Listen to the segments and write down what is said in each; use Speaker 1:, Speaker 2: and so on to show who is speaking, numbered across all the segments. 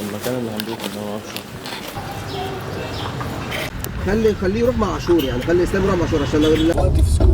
Speaker 1: المكان اللي هنروح ان هو افشل.
Speaker 2: خليه يروح مع عاشور، يعني خلي اسلام يروح مع عاشور عشان لو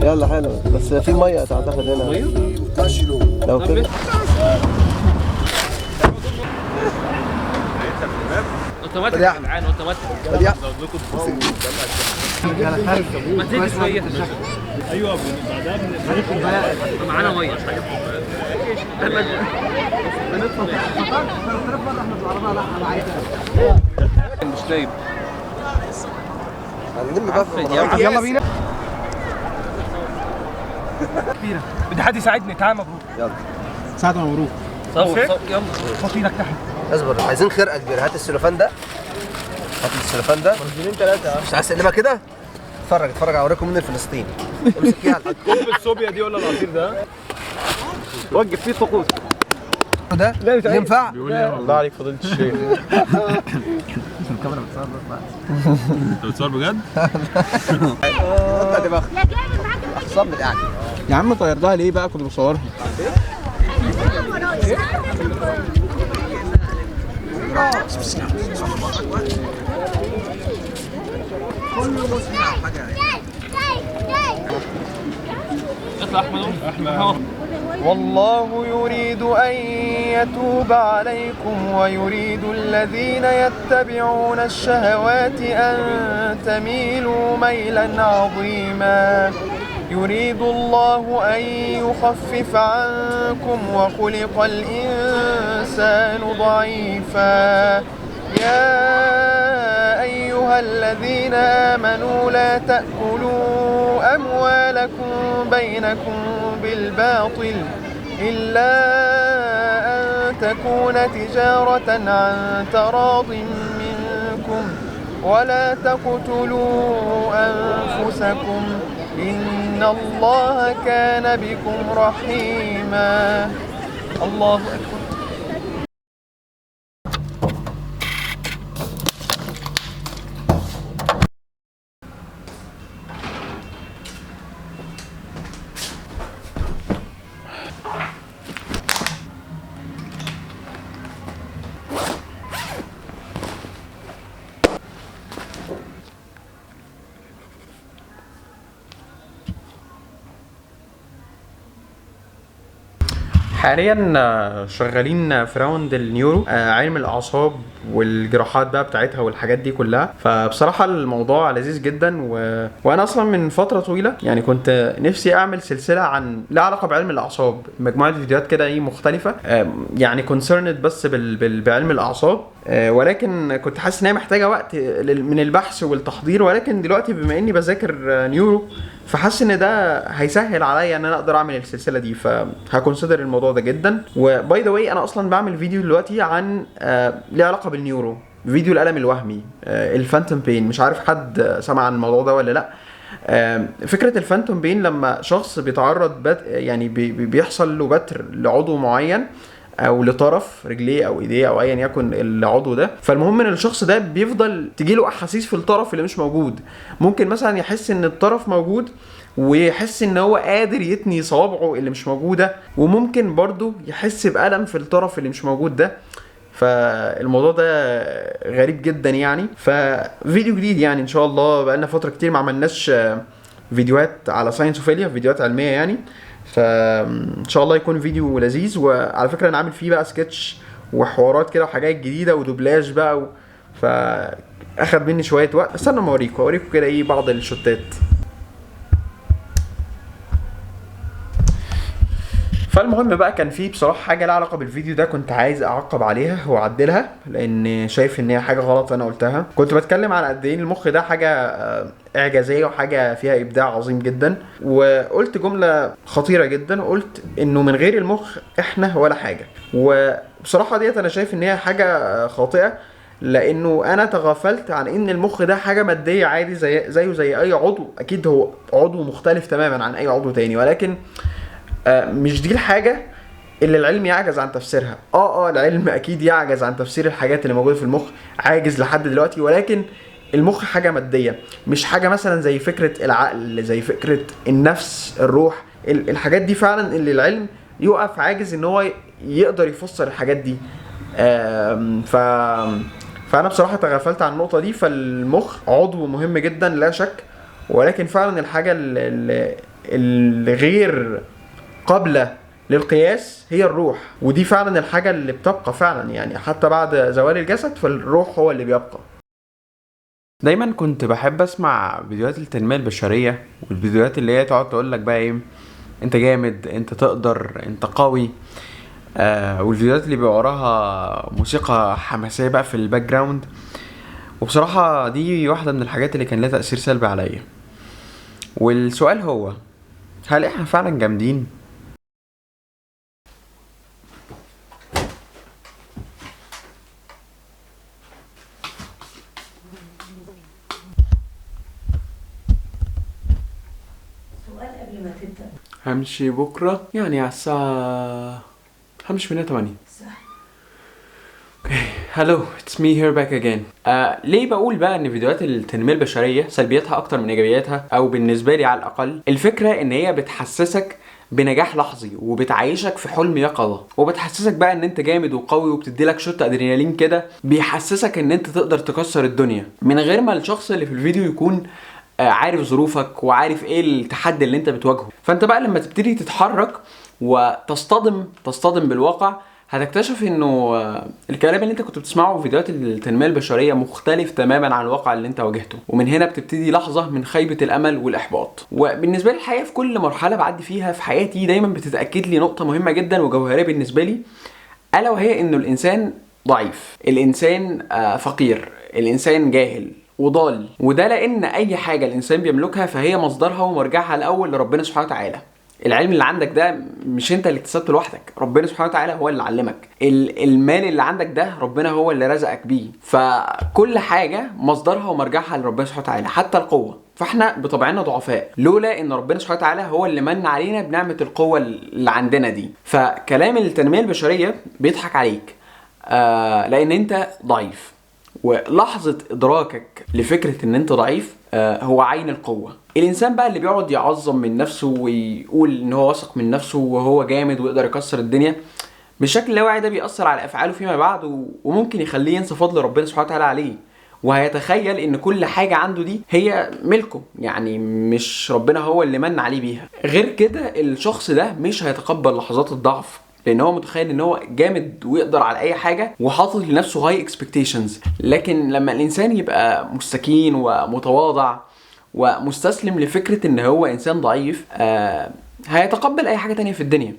Speaker 1: يلا حلو، بس في ميه تعتقد هنا. ميه؟ لو كده
Speaker 3: اوتوماتيك يا جدعان، اوتوماتيك. ما تيجي شويه. ايوه بعدها معانا ميه. مش لايب.
Speaker 2: هنلم بقى.
Speaker 3: يلا بينا. كبيره بدي حد يساعدني. تعال مبروك.
Speaker 2: يلا
Speaker 4: ساعد مبروك.
Speaker 3: صور يلا. حط ايدك تحت.
Speaker 2: اصبر، عايزين خرقه كبيره. هات السلوفان ده، هات السلوفان ده. منزلين 3. مش عايز تقلبها كده؟ اتفرج اوريكم من فلسطين. امسك فيها
Speaker 1: الكوب الصوبيا دي ولا العصير ده؟ وقف فيه طقوس.
Speaker 2: ده ينفع؟
Speaker 1: الله عليك فضيلة الشيخ.
Speaker 4: الكاميرا بتصور بقى.
Speaker 1: انت بتصور بجد؟
Speaker 2: انت دماغك. احسن من القعده.
Speaker 4: يا عم طيرتها ليه بقى؟ كنت بصورها.
Speaker 3: اطلع احمد.
Speaker 5: والله يريد أن يتوب عليكم ويريد الذين يتبعون الشهوات أن تميلوا ميلا عظيما. يريد الله أن يخفف عنكم وخلق الإنسان ضعيفا. يا أيها الذين آمنوا لا تأكلوا أموالكم بينكم بالباطل إلا أن تكون تجارة عن تراض منكم ولا تقتلوا أنفسكم إن الله كان بكم رحيما. الله أكبر.
Speaker 6: حاليا شغالين في راوند النيورو، علم الاعصاب والجراحات بقى بتاعتها والحاجات دي كلها. فبصراحه الموضوع لذيذ جدا وانا اصلا من فتره طويله يعني كنت نفسي اعمل سلسله عن لها علاقه بعلم الاعصاب، مجموعه فيديوهات كده ايه مختلفه، يعني كونسيرند بس بعلم الاعصاب، ولكن كنت حاسس ان هي محتاجه وقت من البحث والتحضير. ولكن دلوقتي بما اني بذاكر نيورو فحاسس ان ده هيسهل عليا ان انا اقدر اعمل السلسله دي، فهكونسيدر الموضوع ده جدا. وباي ذا واي انا اصلا بعمل فيديو دلوقتي عن ليه علاقه بالنيورو، فيديو الالم الوهمي، الفانتوم بين. مش عارف حد سمع عن الموضوع ده ولا لا. فكره الفانتوم بين لما شخص بيتعرض يعني بيحصل له بتر لعضو معين او لطرف رجليه او ايديه او ايا يكن العضو ده، فالمهم ان الشخص ده بيفضل تجيله احاسيس في الطرف اللي مش موجود. ممكن مثلا يحس ان الطرف موجود ويحس ان هو قادر يتني صوابعه اللي مش موجوده، وممكن برضو يحس بألم في الطرف اللي مش موجود ده. فالموضوع ده غريب جدا يعني. ففيديو جديد يعني ان شاء الله، بقالنا فتره كتير ما عملناش فيديوهات على ساينسوفيليا، فيديوهات علميه يعني. فان شاء الله يكون فيديو لذيذ. وعلى فكره انا عامل فيه بقى سكتش وحوارات كده وحاجات جديده ودوبلاج بقى فاخد مني شويه وقت. استنى ما اوريكم كده ايه بعض الشوتات. فالمهم بقى كان في بصراحه حاجه لها علاقه بالفيديو ده كنت عايز اعقب عليها واعدلها، لان شايف ان هي حاجه غلط انا قلتها. كنت بتكلم على قد ايه المخ ده حاجه اعجازيه وحاجه فيها ابداع عظيم جدا، وقلت جمله خطيره جدا، وقلت انه من غير المخ احنا ولا حاجه. وبصراحه ديت انا شايف ان هي حاجه خاطئه، لانه انا تغافلت عن ان المخ ده حاجه ماديه عادي زيه زي اي عضو. اكيد هو عضو مختلف تماما عن اي عضو تاني، ولكن مش دي الحاجة اللي العلم يعجز عن تفسيرها. العلم اكيد يعجز عن تفسير الحاجات اللي موجودة في المخ، عاجز لحد دلوقتي. ولكن المخ حاجة مادية، مش حاجة مثلا زي فكرة العقل، زي فكرة النفس، الروح. الحاجات دي فعلا اللي العلم يقف عاجز ان هو يقدر يفسر الحاجات دي. فانا بصراحه تغفلت عن النقطه دي. فالمخ عضو مهم جدا لا شك، ولكن فعلا الحاجه اللي غير قابله للقياس هي الروح، ودي فعلا الحاجه اللي بتبقى فعلا، يعني حتى بعد زوال الجسد فالروح هو اللي بيبقى. دايما كنت بحب اسمع فيديوهات التنميه البشريه، والفيديوهات اللي هي تقعد تقول لك بقى ايه، انت جامد، انت تقدر، انت قوي. والفيديوهات اللي بيبقى وراها موسيقى حماسيه بقى في الباك جراوند. وبصراحه دي واحده من الحاجات اللي كان لها تاثير سلبي عليا. والسؤال هو، هل احنا فعلا جامدين؟ همشي بكرة يعني على الساعة، همشي من 8. هلو اتس مي هير باك اجين. ليه بقول بقى ان فيديوهات التنمية البشرية سلبياتها اكتر من ايجابياتها، او بالنسبة لي على الاقل؟ الفكرة ان هي بتحسسك بنجاح لحظي، وبتعيشك في حلم يقظة، وبتحسسك بقى ان انت جامد وقوي، وبتديلك شوت ادرينالين كده بيحسسك ان انت تقدر تكسر الدنيا، من غير ما الشخص اللي في الفيديو يكون عارف ظروفك وعارف ايه التحدي اللي انت بتواجهه. فانت بقى لما تبتدي تتحرك وتصطدم بالواقع، هتكتشف انه الكلام اللي انت كنت بتسمعه في فيديوهات التنمية البشرية مختلف تماما عن الواقع اللي انت واجهته. ومن هنا بتبتدي لحظة من خيبة الامل والاحباط. وبالنسبة لي الحقيقة في كل مرحلة بعدي فيها في حياتي دايما بتتأكد لي نقطة مهمة جدا وجوهرية بالنسبة لي، الا وهي انه الانسان ضعيف، الانسان فقير، الانسان جاهل وضال. وده لان اي حاجة الانسان بيملكها فهي مصدرها ومرجعها الاول لربنا سبحانه وتعالى. العلم اللي عندك ده مش انت اللي اكتسبته لوحدك، ربنا سبحانه وتعالى هو اللي علمك. المال اللي عندك ده ربنا هو اللي رزقك بيه. فكل حاجة مصدرها ومرجعها لربنا سبحانه وتعالى، حتى القوة. فاحنا بطبعنا ضعفاء لولا ان ربنا سبحانه وتعالى هو اللي من علينا بنعمة القوة اللي عندنا دي. فكلام التنمية البشرية بيضحك عليك لان انت ضعيف. ولحظة ادراكك لفكرة ان انت ضعيف هو عين القوة. الانسان بقى اللي بيقعد يعظم من نفسه ويقول ان هو واثق من نفسه وهو جامد ويقدر يكسر الدنيا، بالشكل اللاواعي ده بيأثر على افعاله فيما بعد، وممكن يخليه ينسى فضل ربنا سبحانه وتعالى عليه، وهيتخيل ان كل حاجة عنده دي هي ملكه، يعني مش ربنا هو اللي من عليه بيها. غير كده الشخص ده مش هيتقبل لحظات الضعف، لان هو متخيل ان هو جامد ويقدر على اي حاجه وحاطط لنفسه هاي اكسبكتيشنز. لكن لما الانسان يبقى مستكين ومتواضع ومستسلم لفكره ان هو انسان ضعيف، هيتقبل اي حاجه تانية في الدنيا.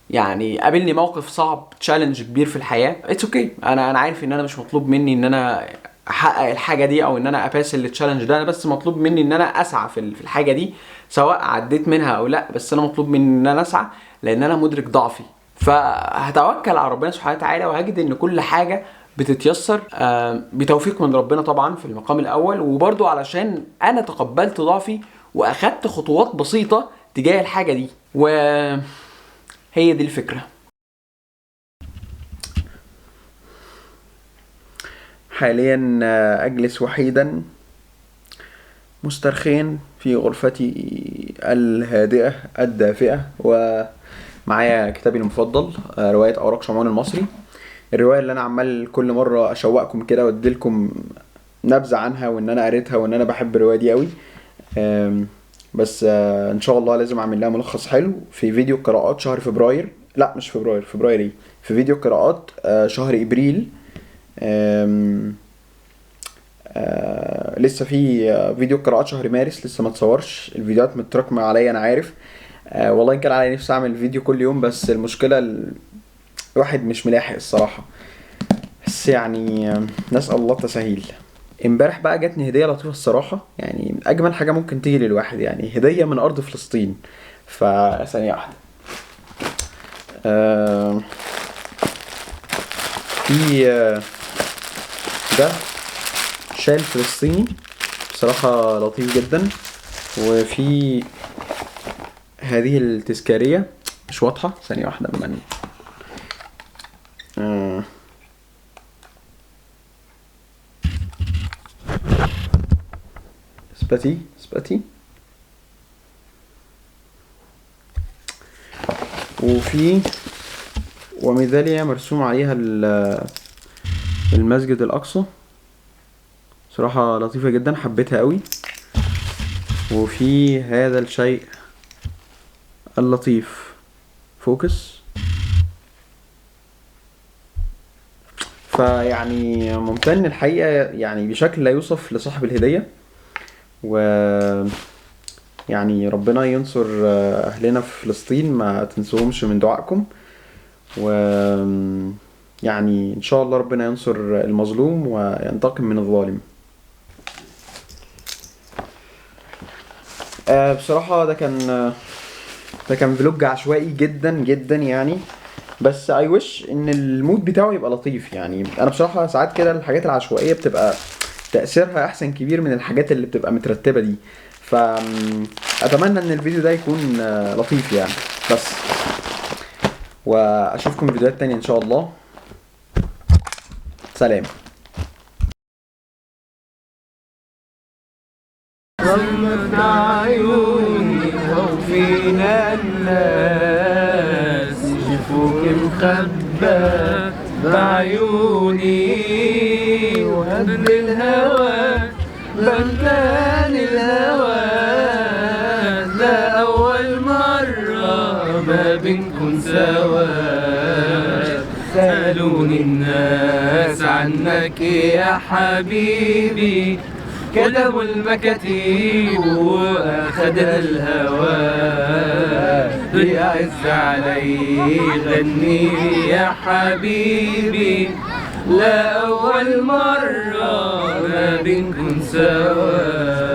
Speaker 6: يعني قابلني موقف صعب، تشالنج كبير في الحياه، اتس اوكي. انا عارف ان انا مش مطلوب مني ان انا احقق الحاجه دي او ان انا اباس التشالنج ده، انا بس مطلوب مني ان انا اسعى في الحاجه دي، سواء عديت منها او لا، بس انا مطلوب مني ان انا اسعى لان انا مدرك ضعفي. فهتوكل على ربنا سبحانه وتعالى، وهجد ان كل حاجة بتتيسر بتوفيق من ربنا طبعا في المقام الاول، وبرضو علشان انا تقبلت ضعفي واخدت خطوات بسيطة تجاه الحاجة دي. وهي دي الفكرة. حاليا اجلس وحيدا مسترخيا في غرفتي الهادئة الدافئة، ومعايا كتابي المفضل رواية أوراق شمعون المصري، الرواية اللي أنا عمال كل مرة أشوقكم كده وأديلكم نبذة عنها، وإن أنا قريتها وإن أنا بحب الرواية دي قوي. بس إن شاء الله لازم أعمل لها ملخص حلو في فيديو قراءات شهر فبراير. لا مش فبراير إيه، في فيديو قراءات شهر إبريل. لسه في فيديو قراءات شهر مارس لسه ما تصورش، الفيديوهات متراكمه عليا انا عارف. والله كان علي نفسي اعمل فيديو كل يوم، بس المشكله الواحد مش ملاحق الصراحه، بس يعني نسال الله التسهيل. امبارح بقى جاتني هديه لطيفه الصراحه، يعني اجمل حاجه ممكن تيجي للواحد، يعني هديه من ارض فلسطين. فثانيه واحده، في ده شال فلسطيني بصراحة لطيف جدا، وفي هذه التذكارية مش واضحة، ثانية واحدة من اثبتي وفي وميدالية مرسوم عليها المسجد الأقصى، صراحة لطيفة جدا حبيتها قوي. وفي هذا الشيء اللطيف، فوكس، فيعني ممتن الحقيقة يعني بشكل لا يوصف لصاحب الهدية، و يعني ربنا ينصر أهلنا في فلسطين، ما تنسوهمش من دعائكم، و يعني إن شاء الله ربنا ينصر المظلوم وينتقم من الظالم. بصراحة ده كان فلوج عشوائي جدا جدا يعني، بس I wish ان المود بتاعه يبقى لطيف. يعني انا بصراحة ساعات كده الحاجات العشوائية بتبقى تأثيرها احسن كبير من الحاجات اللي بتبقى مترتبة دي، فأتمنى ان الفيديو ده يكون لطيف يعني. بس واشوفكم في فيديوهات تانية ان شاء الله. سلام.
Speaker 5: غمض عيوني خوفينا الناس يشوفوك مخبى بعيوني، وهب الهوى بنان الهوى، ده أول مرة ما بنكون سوا. سألوني الناس عنك يا حبيبي، كتبوا المكاتيب وأخدنا الهوى، بيعز علي غني يا حبيبي، لا أول مرة ما بنكون سوا.